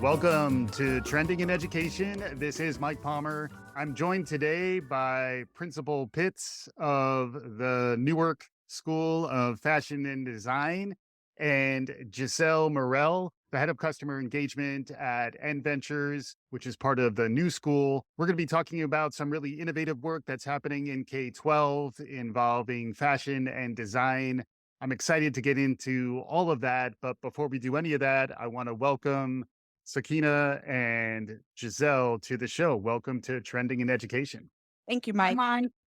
Welcome to Trending in Education. This is Mike Palmer. I'm joined today by Principal Pitts of the Newark School of Fashion and Design and Giselle Morell, the head of customer engagement at N Ventures, which is part of the new school. We're going to be talking about some really innovative work that's happening in K-12 involving fashion and design. I'm excited to get into all of that. But before we do any of that, I want to welcome Sakina and Giselle to the show. Welcome to Trending in Education. Thank you, Mike.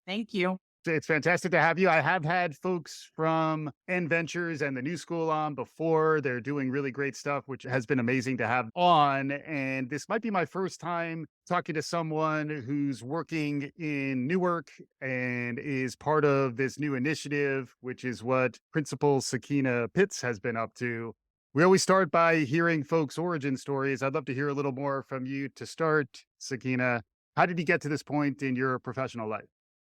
Thank you. It's fantastic to have you. I have had folks from N Ventures and the new school on before. They're doing really great stuff, which has been amazing to have on. And this might be my first time talking to someone who's working in Newark and is part of this new initiative, which is what Principal Sakina Pitts has been up to. We always start by hearing folks' origin stories. I'd love to hear a little more from you to start, Sakina. How did you get to this point in your professional life?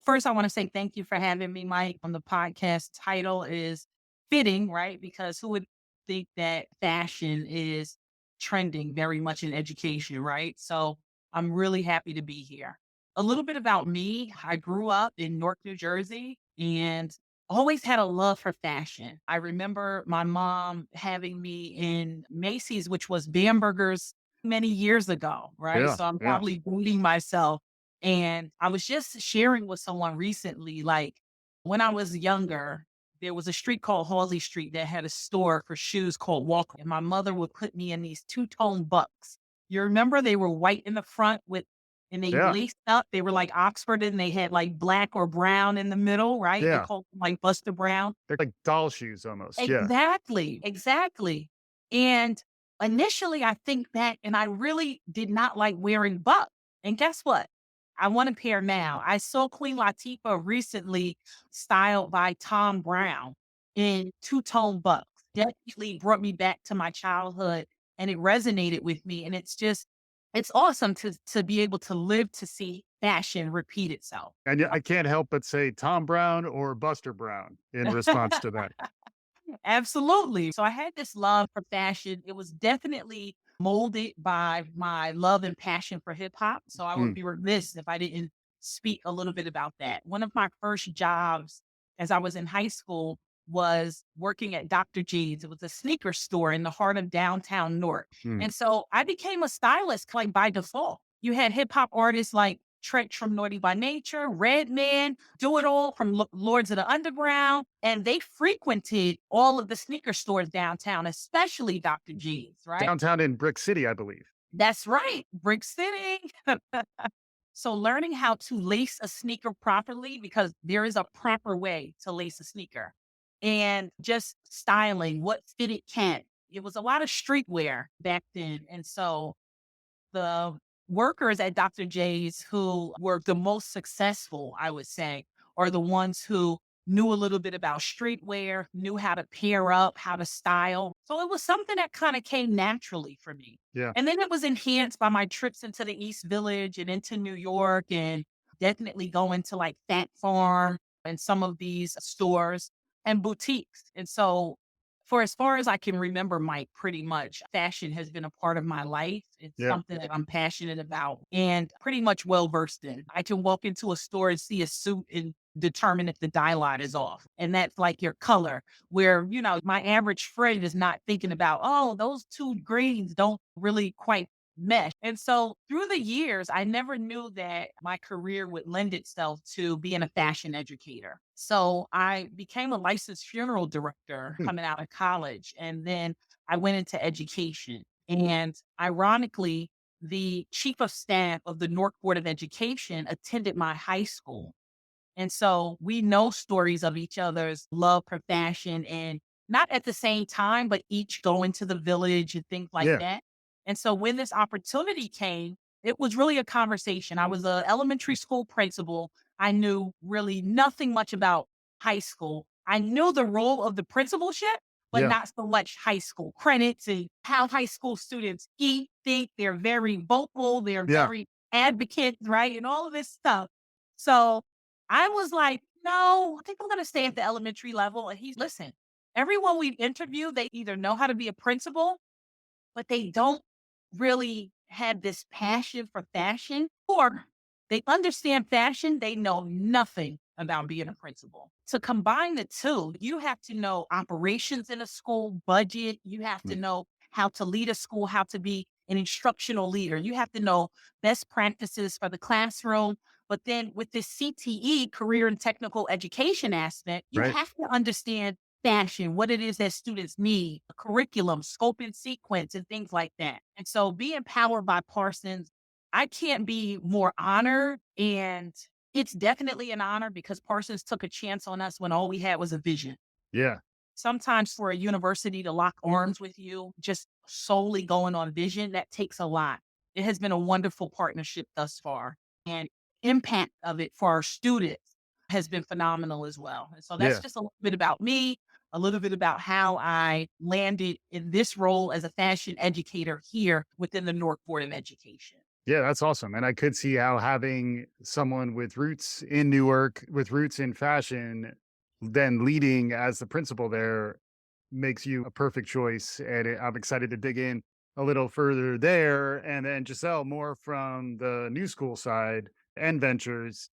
First, I want to say thank you for having me, Mike. On the podcast title is fitting, right? Because who would think that fashion is trending very much in education, right? So I'm really happy to be here. A little bit about me. I grew up in Newark, New Jersey, and always had a love for fashion. I remember my mom having me in Macy's, which was Bamberger's many years ago, right? Yeah, So I'm yeah. probably dating myself, and I was just sharing with someone recently, like when I was younger, there was a street called Halsey Street that had a store for shoes called Walker. And my mother would put me in these two-tone bucks. You remember they were white in the front and they Yeah, laced up. They were like Oxford and they had like black or brown in the middle, right? They yeah. called them like Buster Brown. They're like doll shoes almost. Yeah. Exactly, exactly. And initially I think back and I really did not like wearing bucks. And guess what? I want a pair now. I saw Queen Latifah recently styled by Tom Brown in two-tone bucks. Definitely brought me back to my childhood and it resonated with me. And it's awesome to be able to live to see fashion repeat itself. And I can't help but say Tom Brown or Buster Brown in response to that. Absolutely. So I had this love for fashion. It was definitely molded by my love and passion for hip hop. So I would Mm, be remiss if I didn't speak a little bit about that. One of my first jobs as I was in high school was working at Dr. G's. It was a sneaker store in the heart of downtown Newark. mm. And so I became a stylist like by default. You had hip hop artists like Tretch from Naughty by Nature, Redman, Do It All from Lords of the Underground, and they frequented all of the sneaker stores downtown, especially Dr. G's, right? Downtown in Brick City, I believe. That's right, Brick City. So learning how to lace a sneaker properly, because there is a proper way to lace a sneaker, and just styling what fit it can. It was a lot of streetwear back then. And so the workers at Dr. J's who were the most successful, I would say, are the ones who knew a little bit about streetwear, knew how to pair up, how to style. So it was something that kind of came naturally for me. Yeah. And then it was enhanced by my trips into the East Village and into New York, and definitely going to like Fat Farm and some of these stores and boutiques. And so for as far as I can remember, Mike, pretty much fashion has been a part of my life. It's Yeah. something that I'm passionate about and pretty much well versed in. I can walk into a store and see a suit and determine if the dye line is off. And that's like your color, where, my average friend is not thinking about, oh, those two greens don't really quite mesh. And so through the years, I never knew that my career would lend itself to being a fashion educator. So I became a licensed funeral director Hmm. coming out of college. And then I went into education. And ironically, the chief of staff of the Newark Board of Education attended my high school. And so we know stories of each other's love for fashion, and not at the same time, but each going to the village and things like Yeah. that. And so when this opportunity came, it was really a conversation. I was an elementary school principal. I knew really nothing much about high school. I knew the role of the principalship, but Yeah. not so much high school credits and how high school students eat, think. They're very vocal, they're Yeah. very advocates, right? And all of this stuff. So I was like, no, I think I'm going to stay at the elementary level. And listen, everyone we interview, they either know how to be a principal, but they don't really had this passion for fashion, or they understand fashion, they know nothing about being a principal. To combine the two, you have to know operations in a school, budget, you have to Mm. know how to lead a school, how to be an instructional leader. You have to know best practices for the classroom. But then with this CTE, career and technical education aspect, you Right. have to understand fashion, what it is that students need, a curriculum, scope and sequence, and things like that. And so being powered by Parsons, I can't be more honored. And it's definitely an honor because Parsons took a chance on us when all we had was a vision. Yeah. Sometimes for a university to lock arms with you, just solely going on vision, that takes a lot. It has been a wonderful partnership thus far. And impact of it for our students has been phenomenal as well. And so that's Yeah. just a little bit about me, a little bit about how I landed in this role as a fashion educator here within the Newark Board of Education. Yeah, that's awesome. And I could see how having someone with roots in Newark, with roots in fashion, then leading as the principal there makes you a perfect choice. And I'm excited to dig in a little further there. And then Giselle, more from the new school side and ventures.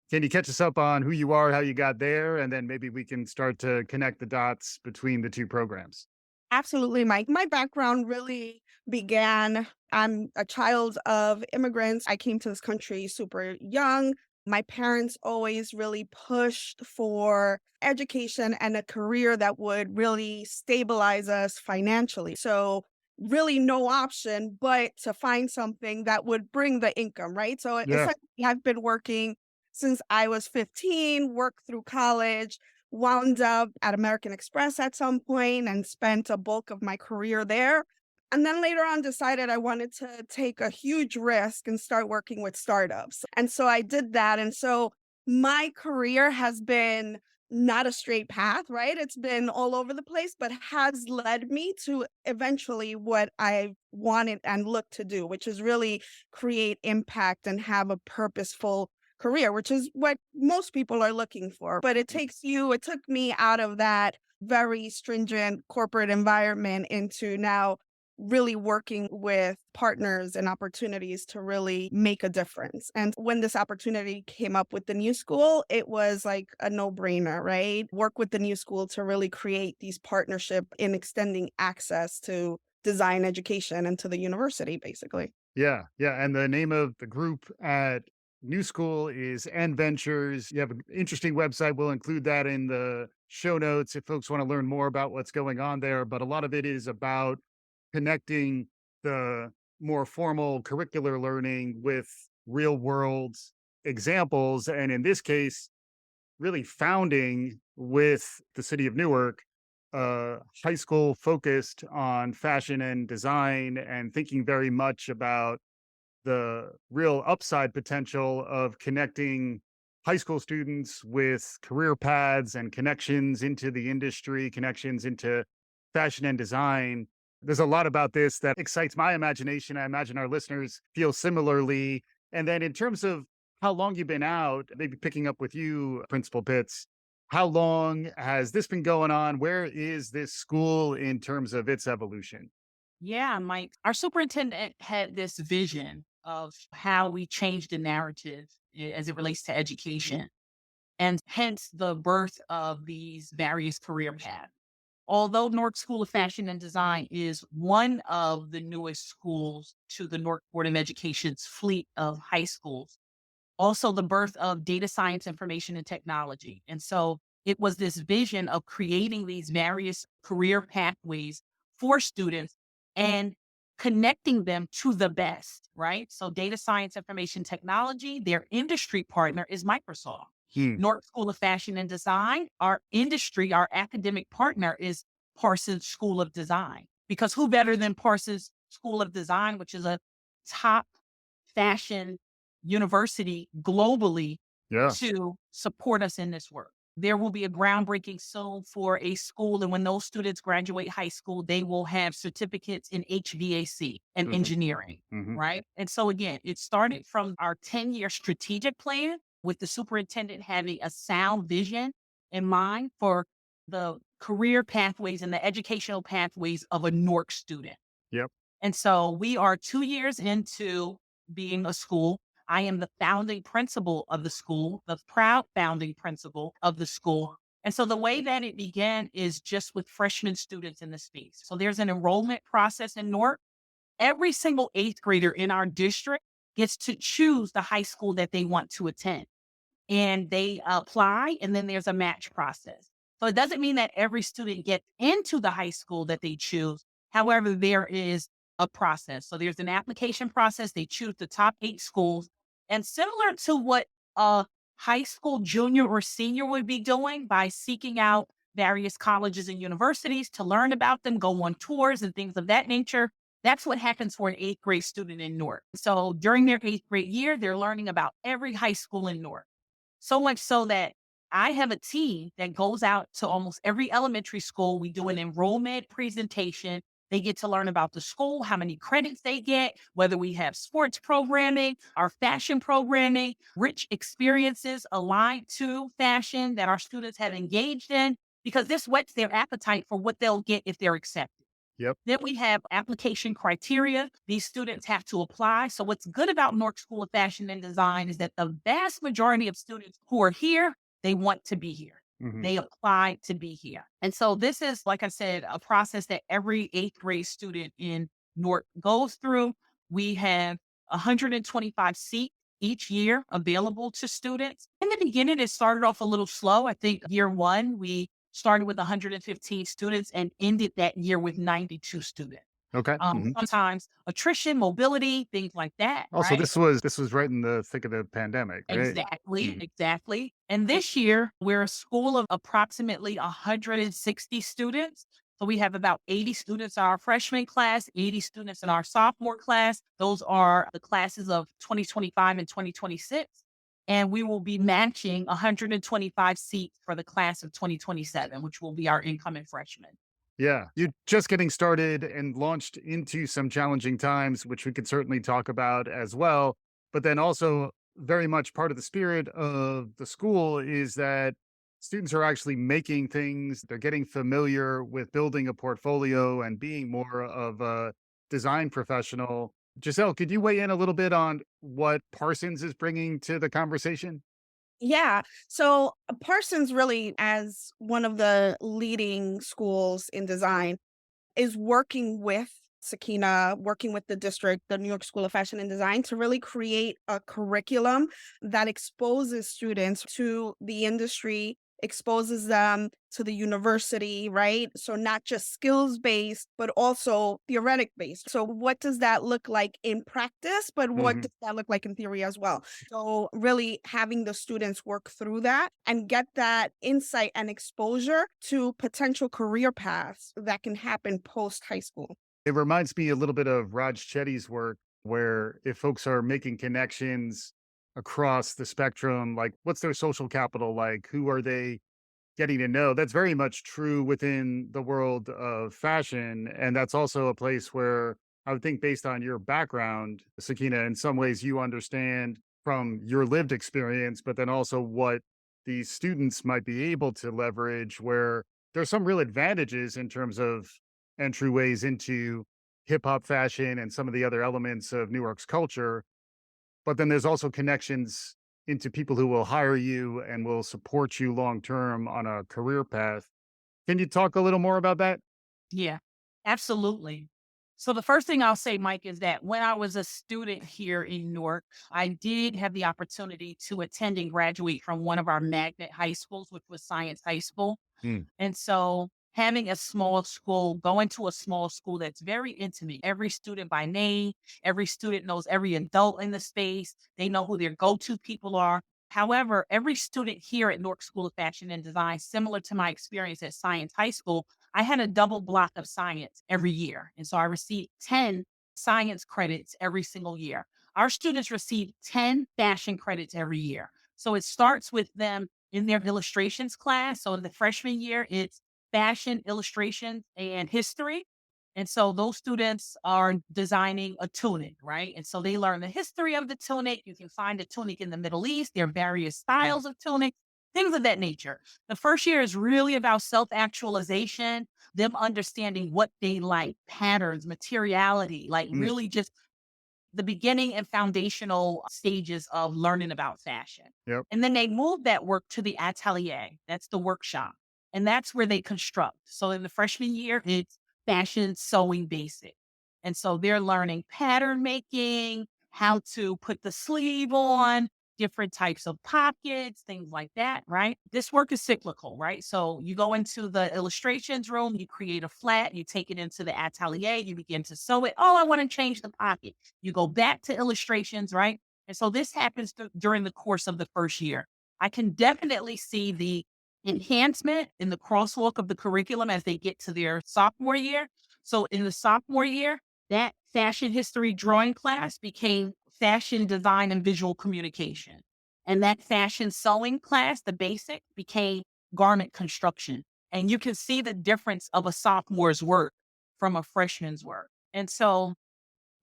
Can you catch us up on who you are, how you got there? And then maybe we can start to connect the dots between the two programs. Absolutely, Mike. My background really began. I'm a child of immigrants. I came to this country super young. My parents always really pushed for education and a career that would really stabilize us financially. So, really, no option but to find something that would bring the income, right? So, Yeah. essentially, I've been working since I was 15, worked through college, wound up at American Express at some point and spent a bulk of my career there. And then later on decided I wanted to take a huge risk and start working with startups. And so I did that. And so my career has been not a straight path, right? It's been all over the place, but has led me to eventually what I wanted and look to do, which is really create impact and have a purposeful career, which is what most people are looking for. But it took me out of that very stringent corporate environment into now really working with partners and opportunities to really make a difference. And when this opportunity came up with the new school, it was like a no-brainer, right? Work with the new school to really create these partnership in extending access to design education and to the university, basically. Yeah, yeah, and the name of the group at New School is N Ventures. You have an interesting website. We'll include that in the show notes if folks want to learn more about what's going on there. But a lot of it is about connecting the more formal curricular learning with real world examples. And in this case, really founding with the city of Newark, high school focused on fashion and design and thinking very much about the real upside potential of connecting high school students with career paths and connections into the industry, connections into fashion and design. There's a lot about this that excites my imagination. I imagine our listeners feel similarly. And then, in terms of how long you've been out, maybe picking up with you, Principal Pitts, how long has this been going on? Where is this school in terms of its evolution? Yeah, Mike, our superintendent had this vision of how we change the narrative as it relates to education, and hence the birth of these various career paths. Although Newark School of Fashion and Design is one of the newest schools to the Newark Board of Education's fleet of high schools, also the birth of data science, information, and technology. And so it was this vision of creating these various career pathways for students and connecting them to the best, right? So data science, information technology, their industry partner is Microsoft. Hmm. Newark School of Fashion and Design, our industry, our academic partner is Parsons School of Design. Because who better than Parsons School of Design, which is a top fashion university globally, Yeah. to support us in this work. There will be a groundbreaking soon for a school, and when those students graduate high school, they will have certificates in HVAC and Hmm. engineering, Hmm. right? And so, again, it started from our 10-year strategic plan with the superintendent having a sound vision in mind for the career pathways and the educational pathways of a Newark student. Yep. And so we are 2 years into being a school. I am the founding principal of the school, the proud founding principal of the school. And so the way that it began is just with freshman students in the space. So there's an enrollment process in Newark. Every single eighth grader in our district gets to choose the high school that they want to attend, and they apply, and then there's a match process. So it doesn't mean that every student gets into the high school that they choose. However, there is a process. So there's an application process. They choose the top 8 schools. And similar to what a high school junior or senior would be doing by seeking out various colleges and universities to learn about them, go on tours and things of that nature. That's what happens for an eighth grade student in Newark. So during their eighth grade year, they're learning about every high school in Newark. So much so that I have a team that goes out to almost every elementary school. We do an enrollment presentation. They get to learn about the school, how many credits they get, whether we have sports programming, our fashion programming, rich experiences aligned to fashion that our students have engaged in, because this whets their appetite for what they'll get if they're accepted. Yep. Then we have application criteria. These students have to apply. So what's good about Newark School of Fashion and Design is that the vast majority of students who are here, they want to be here. Hmm. They apply to be here. And so this is, like I said, a process that every eighth grade student in Newark goes through. We have 125 seats each year available to students. In the beginning, it started off a little slow. I think year one, we started with 115 students and ended that year with 92 students. Okay. Sometimes attrition, mobility, things like that, Also, right? this was right in the thick of the pandemic, right? Exactly, Mhm. exactly. And this year, we're a school of approximately 160 students. So we have about 80 students in our freshman class, 80 students in our sophomore class. Those are the classes of 2025 and 2026. And we will be matching 125 seats for the class of 2027, which will be our incoming freshmen. Yeah, you're just getting started and launched into some challenging times, which we could certainly talk about as well. But then also, very much part of the spirit of the school is that students are actually making things, they're getting familiar with building a portfolio and being more of a design professional. Giselle, could you weigh in a little bit on what Parsons is bringing to the conversation? Yeah. So Parsons really, as one of the leading schools in design, is working with Sakina, working with the district, the New York School of Fashion and Design, to really create a curriculum that exposes students to the industry, exposes them to the university, right? So not just skills based, but also theoretic based. So what does that look like in practice? But what Hmm. does that look like in theory as well? So really having the students work through that and get that insight and exposure to potential career paths that can happen post high school. It reminds me a little bit of Raj Chetty's work, where if folks are making connections across the spectrum, like what's their social capital like? Who are they getting to know? That's very much true within the world of fashion. And that's also a place where I would think, based on your background, Sakina, in some ways you understand from your lived experience, but then also what these students might be able to leverage, where there's some real advantages in terms of entryways into hip hop fashion and some of the other elements of Newark's culture. But then there's also connections into people who will hire you and will support you long term on a career path. Can you talk a little more about that? Yeah, absolutely. So the first thing I'll say, Mike, is that when I was a student here in Newark, I did have the opportunity to attend and graduate from one of our magnet high schools, which was Science High School. Mm. And so having a small school, going to a small school that's very intimate, every student by name, every student knows every adult in the space. They know who their go-to people are. However, every student here at Newark School of Fashion and Design, similar to my experience at Science High School, I had a double block of science every year. And so I received 10 science credits every single year. Our students receive 10 fashion credits every year. So it starts with them in their illustrations class. So in the freshman year, it's fashion, illustration, and history. And so those students are designing a tunic, right? And so they learn the history of the tunic. You can find a tunic in the Middle East. There are various styles of tunic. things of that nature. The first year is really about self-actualization, them understanding what they like, patterns, materiality, like Mm, really just the beginning and foundational stages of learning about fashion. yep. And then they move that work to the atelier. That's the workshop. And that's where they construct. So in the freshman year, it's fashion sewing basic. And so they're learning pattern making, how to put the sleeve on, different types of pockets, things like that, right? This work is cyclical, right? So you go into the illustrations room, you create a flat, you take it into the atelier, you begin to sew it. Oh, I want to change the pocket. You go back to illustrations, right? And so this happens during the course of the first year. I can definitely see the enhancement in the crosswalk of the curriculum as they get to their sophomore year. So in the sophomore year, that fashion history drawing class became fashion design and visual communication. And that fashion sewing class, the basic, became garment construction. And you can see the difference of a sophomore's work from a freshman's work. And so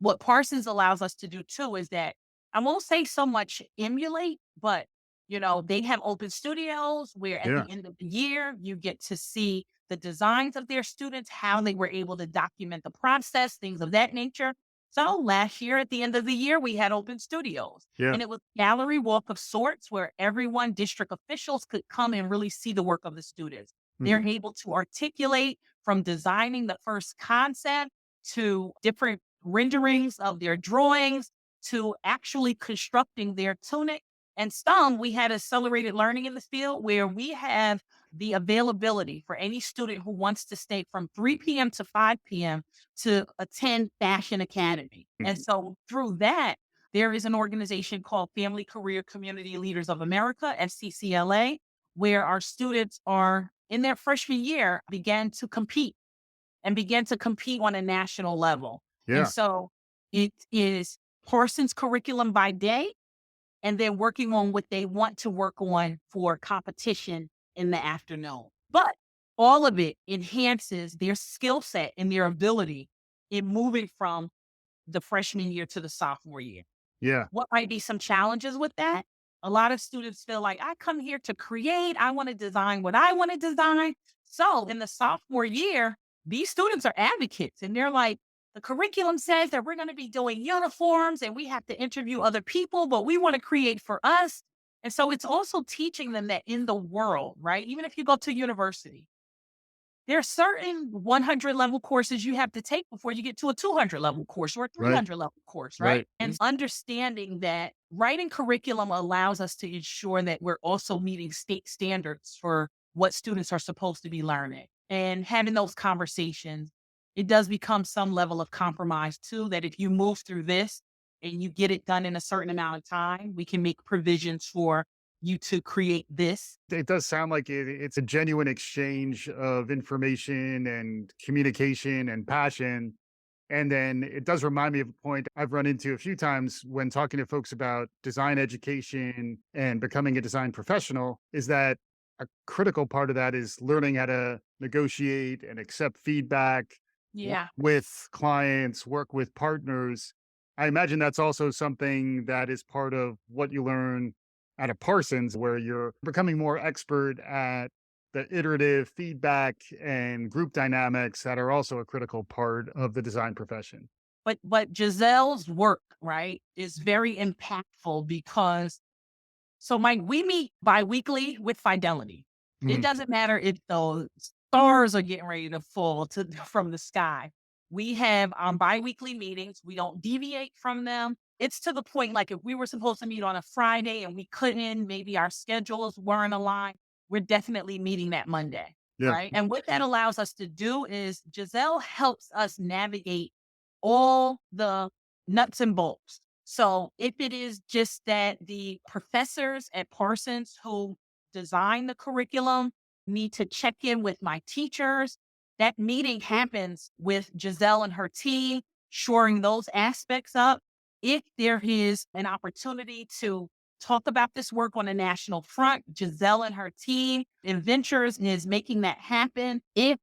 what Parsons allows us to do too is that I won't say so much emulate, but they have open studios where at Yeah. the end of the year you get to see the designs of their students, how they were able to document the process, things of that nature. So last year at the end of the year, we had open studios Yeah. and it was gallery walk of sorts where everyone, district officials could come and really see the work of the students. Mhm. They're able to articulate from designing the first concept to different renderings of their drawings to actually constructing their tunic. And some we had accelerated learning in the field where we have the availability for any student who wants to stay from 3 p.m. to 5 p.m. to attend Fashion Academy. And Mhm. so through that, there is an organization called Family Career Community Leaders of America, FCCLA, where our students are in their freshman year began to compete and began to compete on a national level. And Yeah. so it is Parsons curriculum by day, and then working on what they want to work on for competition in the afternoon. But all of it enhances their skill set and their ability in moving from the freshman year to the sophomore year. Yeah. What might be some challenges with that? A lot of students feel like I come here to create, I want to design what I want to design. So in the sophomore year, these students are advocates and they're like, the curriculum says that we're going to be doing uniforms and we have to interview other people, but we want to create for us. And so it's also teaching them that in the world, right? Even if you go to university, there are certain 100 level courses you have to take before you get to a 200 level course or a Right. 300 level course, right? Right. And understanding that writing curriculum allows us to ensure that we're also meeting state standards for what students are supposed to be learning and having those conversations. It does become some level of compromise too, that if you move through this and you get it done in a certain amount of time, we can make provisions for you to create this. It does sound like it's a genuine exchange of information and communication and passion. And then it does remind me of a point I've run into a few times when talking to folks about design education and becoming a design professional is that a critical part of that is learning how to negotiate and accept feedback, work Yeah. with clients, work with partners. I imagine that's also something that is part of what you learn at a Parsons, where you're becoming more expert at the iterative feedback and group dynamics that are also a critical part of the design profession. But Giselle's work, right, is very impactful because Mike, we meet biweekly with Fidelity. It Mhm. doesn't matter if the stars are getting ready to fall from the sky. We have our biweekly meetings. We don't deviate from them. It's to the point like if we were supposed to meet on a Friday and we couldn't, maybe our schedules weren't aligned, we're definitely meeting that Monday. Yeah. Right. And what that allows us to do is Giselle helps us navigate all the nuts and bolts. So if it is just that the professors at Parsons who design the curriculum need to check in with my teachers, that meeting happens with Giselle and her team, shoring those aspects up. If there is an opportunity to talk about this work on a national front, Giselle and her team in Ventures is making that happen. If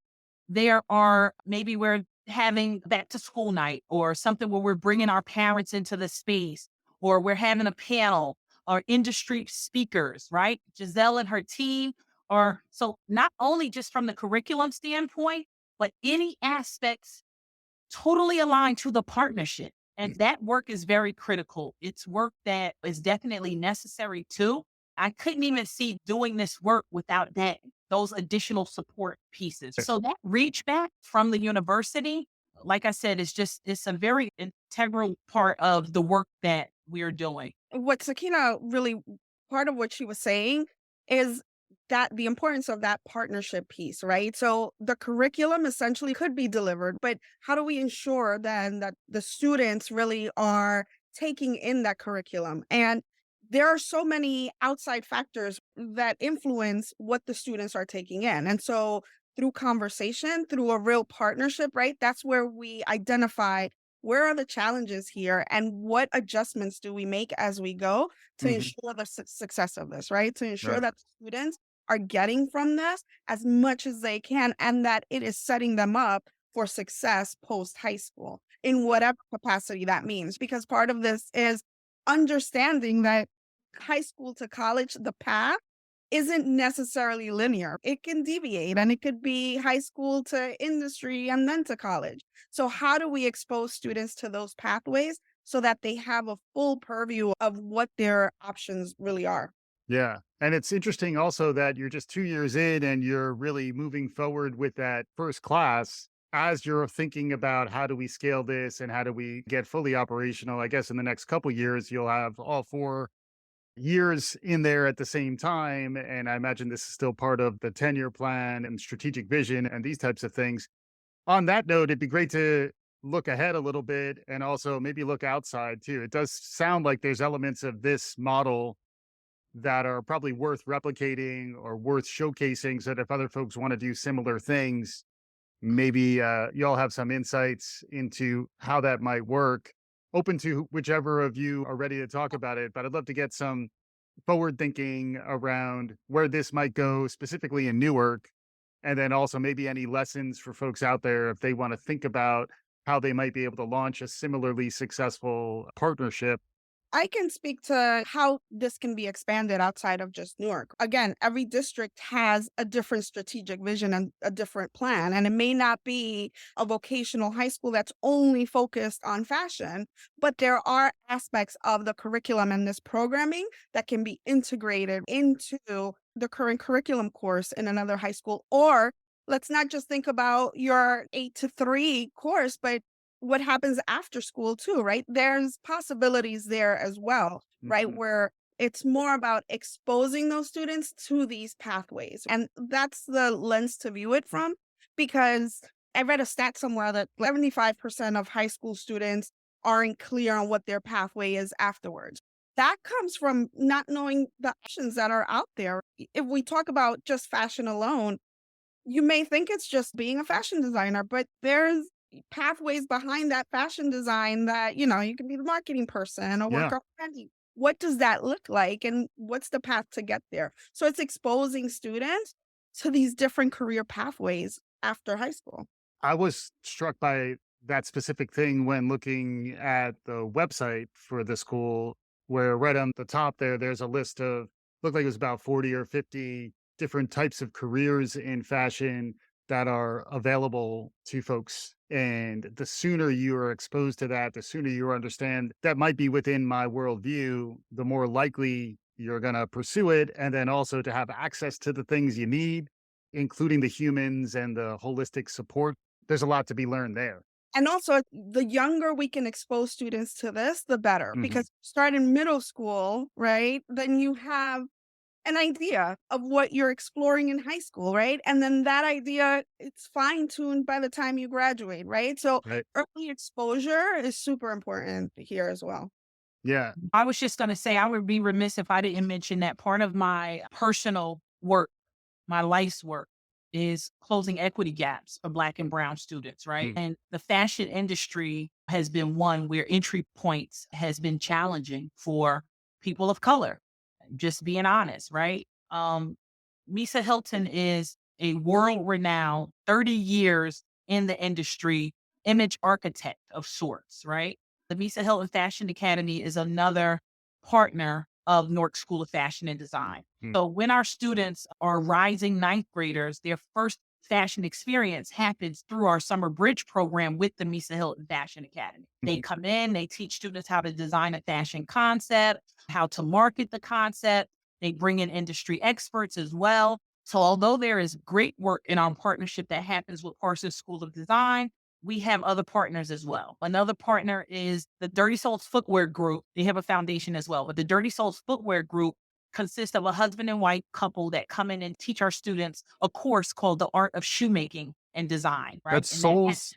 there are maybe we're having back to school night or something where we're bringing our parents into the space or we're having a panel. or industry speakers, right? Giselle and her team are so not only just from the curriculum standpoint, but any aspects totally aligned to the partnership. And that work is very critical. It's work that is definitely necessary too. I couldn't even see doing this work without those additional support pieces. So that reach back from the university, like I said, it's a very integral part of the work that we're doing. What Sakina really, part of what she was saying is that the importance of that partnership piece, right? So the curriculum essentially could be delivered, but how do we ensure then that the students really are taking in that curriculum? And there are so many outside factors that influence what the students are taking in. And so through conversation, through a real partnership, right? That's where we identify where are the challenges here and what adjustments do we make as we go to Mhm. ensure the success of this, right? To ensure Right. that students are getting from this as much as they can and that it is setting them up for success post high school in whatever capacity that means. Because part of this is understanding that high school to college, the path isn't necessarily linear. It can deviate and it could be high school to industry and then to college. So, how do we expose students to those pathways so that they have a full purview of what their options really are? Yeah. And it's interesting also that you're just 2 years in and you're really moving forward with that first class as you're thinking about how do we scale this and how do we get fully operational. I guess in the next couple years, you'll have all 4 years in there at the same time. And I imagine this is still part of the 10-year plan and strategic vision and these types of things. On that note, it'd be great to look ahead a little bit and also maybe look outside too. It does sound like there's elements of this model that are probably worth replicating or worth showcasing so that if other folks want to do similar things, maybe y'all have some insights into how that might work. Open to whichever of you are ready to talk about it, but I'd love to get some forward thinking around where this might go, specifically in Newark. And then also maybe any lessons for folks out there if they want to think about how they might be able to launch a similarly successful partnership. I can speak to how this can be expanded outside of just Newark. Again, every district has a different strategic vision and a different plan. And it may not be a vocational high school that's only focused on fashion, but there are aspects of the curriculum and this programming that can be integrated into the current curriculum course in another high school. Or let's not just think about your 8 to 3 course, but what happens after school too, right? There's possibilities there as well, right? Mhm. Where it's more about exposing those students to these pathways. And that's the lens to view it from, because I read a stat somewhere that 75% of high school students aren't clear on what their pathway is afterwards. That comes from not knowing the options that are out there. If we talk about just fashion alone, you may think it's just being a fashion designer, but there's pathways behind that fashion design that, you can be the marketing person or work Yeah. on branding. What does that look like? And what's the path to get there? So it's exposing students to these different career pathways after high school. I was struck by that specific thing when looking at the website for the school, where right on the top there, there's a list of, looked like it was about 40 or 50 different types of careers in fashion that are available to folks. And the sooner you are exposed to that, the sooner you understand that might be within my worldview, the more likely you're going to pursue it. And then also to have access to the things you need, including the humans and the holistic support. There's a lot to be learned there. And also, the younger we can expose students to this, the better. Mhm. Because start in middle school, right? Then you have an idea of what you're exploring in high school, right? And then that idea, it's fine tuned by the time you graduate, right? So Right. early exposure is super important here as well. Yeah. I was just going to say, I would be remiss if I didn't mention that part of my personal work, my life's work, is closing equity gaps for Black and Brown students, right? Mm. And the fashion industry has been one where entry points has been challenging for people of color. Just being honest, right? Misa Hilton is a world renowned 30 years in the industry image architect of sorts, right? The Misa Hilton Fashion Academy is another partner of Newark School of Fashion and Design. Hmm. So when our students are rising ninth graders, their first fashion experience happens through our summer bridge program with the Misa Hilton Fashion Academy. They come in, they teach students how to design a fashion concept, how to market the concept. They bring in industry experts as well. So although there is great work in our partnership that happens with Parsons School of Design, we have other partners as well. Another partner is the Dirty Souls Footwear Group. They have a foundation as well, but the Dirty Souls Footwear Group consists of a husband and wife couple that come in and teach our students a course called the Art of Shoemaking and Design, right? That's And that Souls, Soles?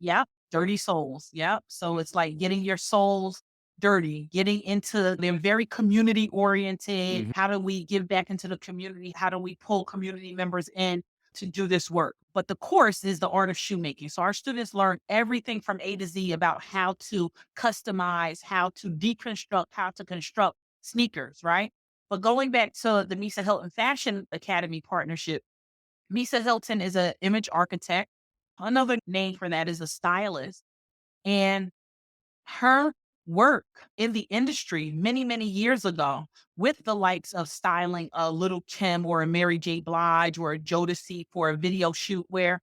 Yep, dirty souls. Yep. So it's like getting your souls dirty, getting into they're very community oriented. Mhm. How do we give back into the community? How do we pull community members in to do this work? But the course is the art of shoemaking. So our students learn everything from A to Z about how to customize, how to deconstruct, how to construct sneakers, right? But going back to the Misa Hilton Fashion Academy partnership, Misa Hilton is an image architect. Another name for that is a stylist. And her work in the industry many, many years ago with the likes of styling a Little Kim or a Mary J. Blige or a Jodeci for a video shoot where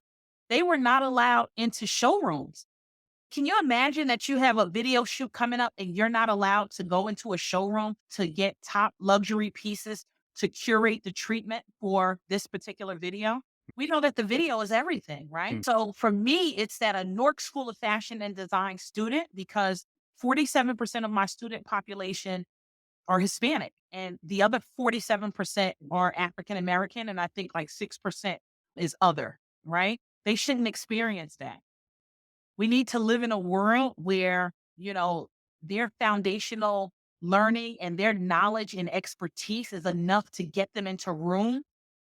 they were not allowed into showrooms. Can you imagine that you have a video shoot coming up and you're not allowed to go into a showroom to get top luxury pieces to curate the treatment for this particular video? We know that the video is everything, right? Mm. So for me, it's that a Newark School of Fashion and Design student because 47% of my student population are Hispanic and the other 47% are African American. And I think like 6% is other, right? They shouldn't experience that. We need to live in a world where, their foundational learning and their knowledge and expertise is enough to get them into room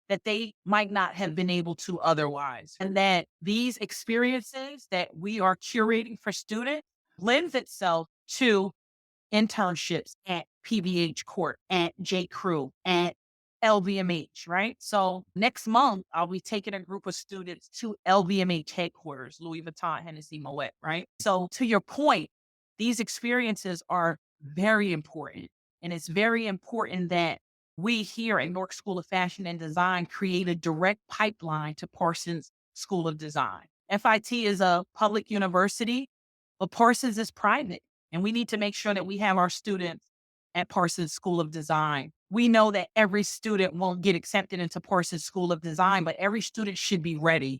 that they might not have been able to otherwise. And that these experiences that we are curating for students lends itself to internships at PBH Court, at J. Crew, at LVMH, right? So next month, I'll be taking a group of students to LVMH headquarters, Louis Vuitton, Hennessy, Moet, right? So to your point, these experiences are very important. And it's very important that we here at Newark School of Fashion and Design create a direct pipeline to Parsons School of Design. FIT is a public university, but Parsons is private. And we need to make sure that we have our students at Parsons School of Design. We know that every student won't get accepted into Parsons School of Design, but every student should be ready.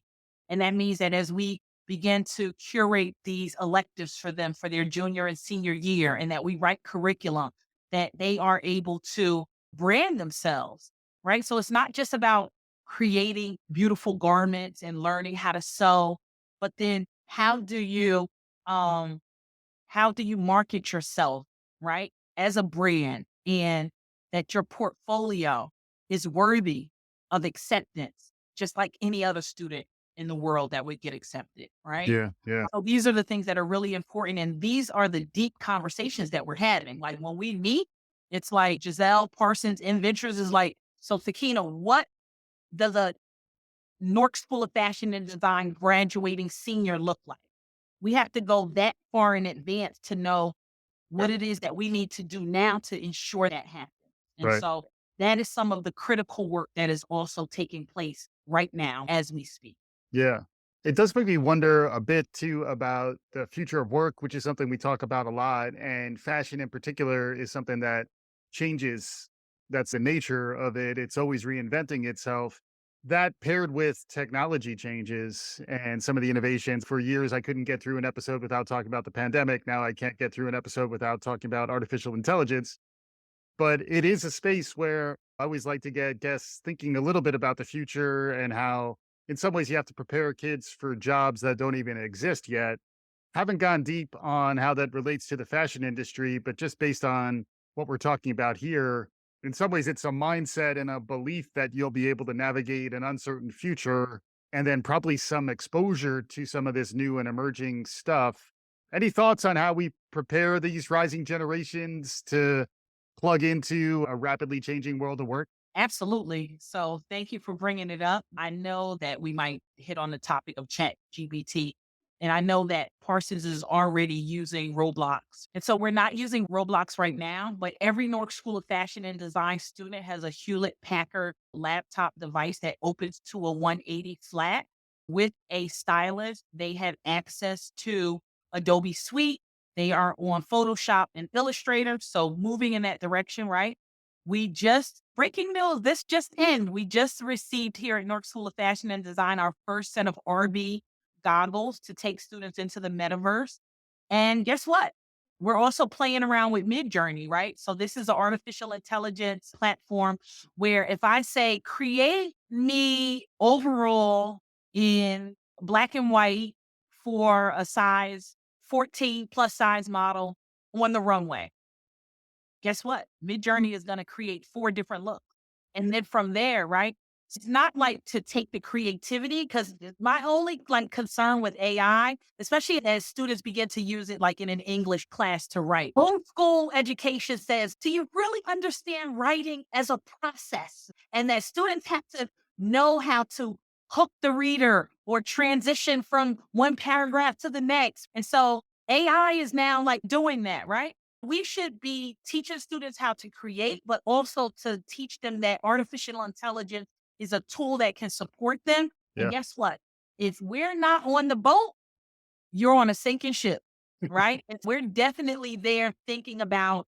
And that means that as we begin to curate these electives for them for their junior and senior year, and that we write curriculum, that they are able to brand themselves, right? So it's not just about creating beautiful garments and learning how to sew, but then um, how do you market yourself, right? As a brand and that your portfolio is worthy of acceptance, just like any other student in the world that would get accepted, right? Yeah, yeah. So these are the things that are really important. And these are the deep conversations that we're having. Like when we meet, it's like Giselle Parsons in Ventures is like, so Sakina, what does a Newark School of Fashion and Design graduating senior look like? We have to go that far in advance to know what it is that we need to do now to ensure that happens. And Right. so that is some of the critical work that is also taking place right now as we speak. Yeah. It does make me wonder a bit too about the future of work, which is something we talk about a lot. And fashion in particular is something that changes. That's the nature of it. It's always reinventing itself. That paired with technology changes and some of the innovations. For years, I couldn't get through an episode without talking about the pandemic. Now I can't get through an episode without talking about artificial intelligence. But it is a space where I always like to get guests thinking a little bit about the future and how, in some ways, you have to prepare kids for jobs that don't even exist yet. Haven't gone deep on how that relates to the fashion industry, but just based on what we're talking about here, in some ways, it's a mindset and a belief that you'll be able to navigate an uncertain future and then probably some exposure to some of this new and emerging stuff. Any thoughts on how we prepare these rising generations to plug into a rapidly changing world of work? Absolutely. So thank you for bringing it up. I know that we might hit on the topic of Chat GPT And I know that Parsons is already using Roblox. And so we're not using Roblox right now, but every Newark School of Fashion and Design student has a Hewlett Packard laptop device that opens to a 180 flat with a stylus. They have access to Adobe Suite. They are on Photoshop and Illustrator. So moving in that direction, right? We just, breaking news, this just in, we just received here at Newark School of Fashion and Design our first set of RB goggles to take students into the metaverse. And guess what? We're also playing around with Midjourney, right? So this is an artificial intelligence platform where if I say, create me overall in black and white for a size 14 plus size model on the runway, guess what? Midjourney is going to create 4 different looks. And then from there, right? It's not like to take the creativity, because my only like concern with AI, especially as students begin to use it like in an English class to write. Old school education says, do you really understand writing as a process? And that students have to know how to hook the reader or transition from one paragraph to the next. And so AI is now like doing that, right? We should be teaching students how to create, but also to teach them that artificial intelligence is a tool that can support them. And Yeah. guess what? If we're not on the boat, you're on a sinking ship, right? And we're definitely there thinking about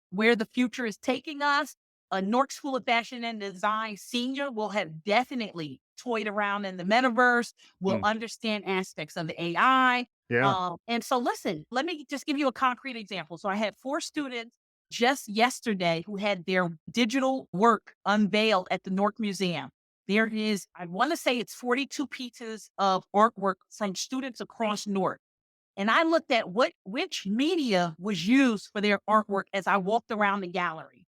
where the future is taking us. A Newark School of Fashion and Design senior will have definitely toyed around in the metaverse, will Mm. understand aspects of the AI. Yeah. And so, listen, let me just give you a concrete example. So, I had 4 students just yesterday who had their digital work unveiled at the Newark Museum. There is, I want to say it's 42 pieces of artwork from students across Newark. And I looked at which media was used for their artwork as I walked around the gallery.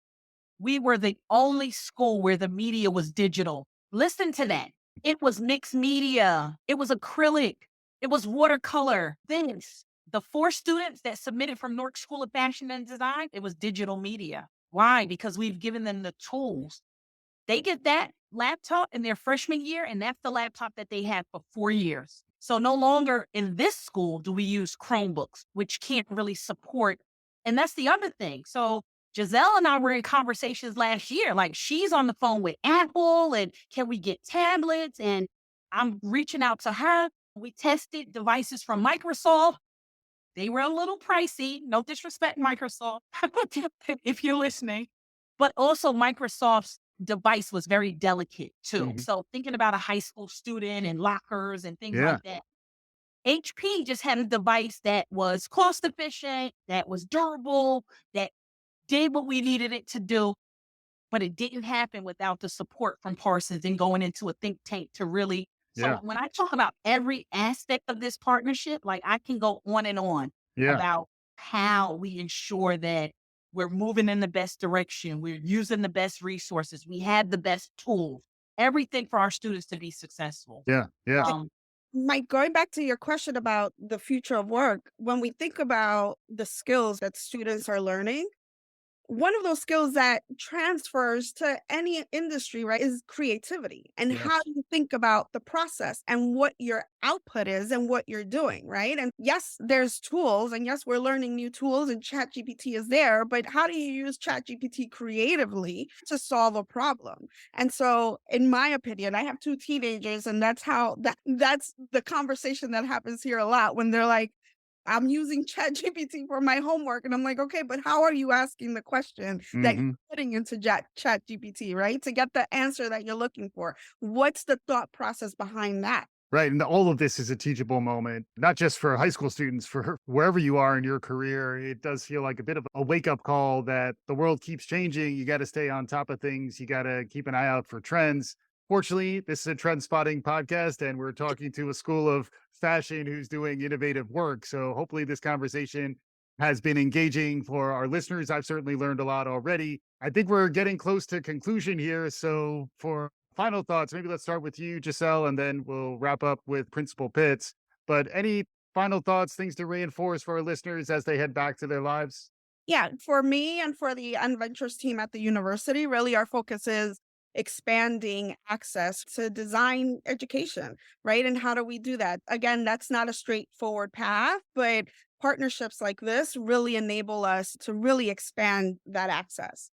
We were the only school where the media was digital. Listen to that. It was mixed media. It was acrylic. It was watercolor. This. The 4 students that submitted from Newark School of Fashion and Design, it was digital media. Why? Because we've given them the tools. They get that laptop in their freshman year, and that's the laptop that they had for 4 years. So no longer in this school do we use Chromebooks, which can't really support. And that's the other thing. So Giselle and I were in conversations last year. Like, she's on the phone with Apple, and can we get tablets? And I'm reaching out to her. We tested devices from Microsoft. They were a little pricey. No disrespect, Microsoft, if you're listening. But also, Microsoft's device was very delicate too. Mhm. So, thinking about a high school student and lockers and things Yeah. like that, HP just had a device that was cost efficient, that was durable, that did what we needed it to do. But it didn't happen without the support from Parsons and going into a think tank to really. So Yeah. when I talk about every aspect of this partnership, like, I can go on Yeah. about how we ensure that we're moving in the best direction. We're using the best resources. We have the best tools, everything for our students to be successful. Yeah. Yeah. Eh, Um, Mike, going back to your question about the future of work, when we think about the skills that students are learning, one of those skills that transfers to any industry, right, is creativity and how Yes. you think about the process and what your output is and what you're doing, right? And yes, there's tools, and yes, we're learning new tools, and Chat GPT is there, but how do you use Chat GPT creatively to solve a problem? And so, in my opinion, I have 2 teenagers, and that's the conversation that happens here a lot when they're like, I'm using ChatGPT for my homework. And I'm like, okay, but how are you asking the question that you're Mhm. putting into ChatGPT, right? To get the answer that you're looking for. What's the thought process behind that? Right. And all of this is a teachable moment, not just for high school students, for wherever you are in your career. It does feel like a bit of a wake up call that the world keeps changing. You got to stay on top of things. You got to keep an eye out for trends. Fortunately, this is a trend spotting podcast, and we're talking to a school of fashion who's doing innovative work. So hopefully, this conversation has been engaging for our listeners. I've certainly learned a lot already. I think we're getting close to conclusion here. So, for final thoughts, maybe let's start with you, Giselle, and then we'll wrap up with Principal Pitts. But any final thoughts, things to reinforce for our listeners as they head back to their lives? Yeah, for me and for the Unventures team at the university, really our focus is expanding access to design education, right? And how do we do that? Again, that's not a straightforward path, but partnerships like this really enable us to really expand that access.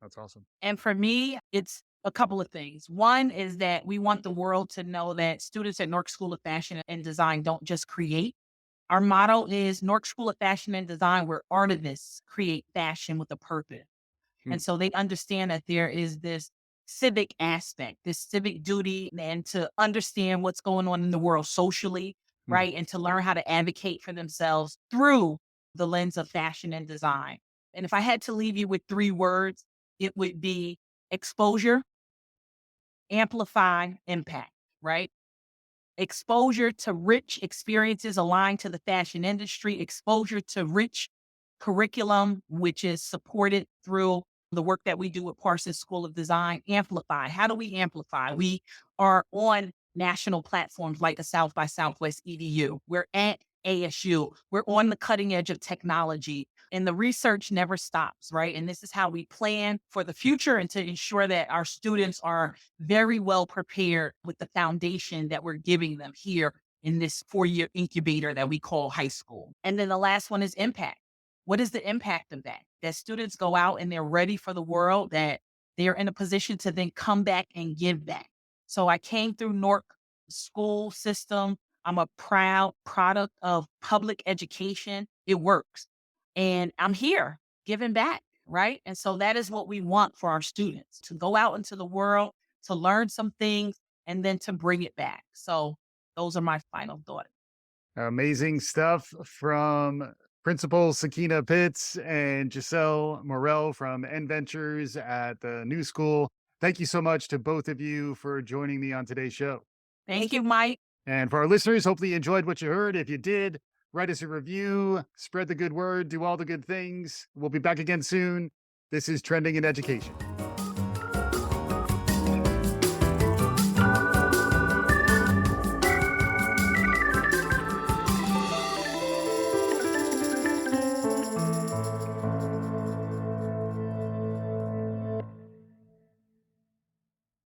That's awesome. And for me, it's a couple of things. One is that we want the world to know that students at Newark School of Fashion and Design don't just create. Our motto is Newark School of Fashion and Design, where artists create fashion with a purpose. Hmm. And so they understand that there is this civic aspect, this civic duty, and to understand what's going on in the world socially, Hmm. right? And to learn how to advocate for themselves through the lens of fashion and design. And if I had to leave you with three words, it would be exposure, amplify, impact, right? Exposure to rich experiences aligned to the fashion industry, exposure to rich curriculum, which is supported through the work that we do at Parsons School of Design. Amplify. How do we amplify? We are on national platforms like the South by Southwest EDU. We're at ASU. We're on the cutting edge of technology. And the research never stops, right? And this is how we plan for the future and to ensure that our students are very well prepared with the foundation that we're giving them here in this 4-year incubator that we call high school. And then the last one is impact. What is the impact of that? That students go out and they're ready for the world, that they're in a position to then come back and give back. So I came through Newark school system. I'm a proud product of public education. It works. And I'm here giving back, right? And so that is what we want for our students, to go out into the world, to learn some things, and then to bring it back. So those are my final thoughts. Amazing stuff from Principal Sakina Pitts and Giselle Morell from N Ventures at the new school. Thank you so much to both of you for joining me on today's show. Thank you, Mike. And for our listeners, hopefully you enjoyed what you heard. If you did, write us a review, spread the good word, do all the good things. We'll be back again soon. This is Trending in Education.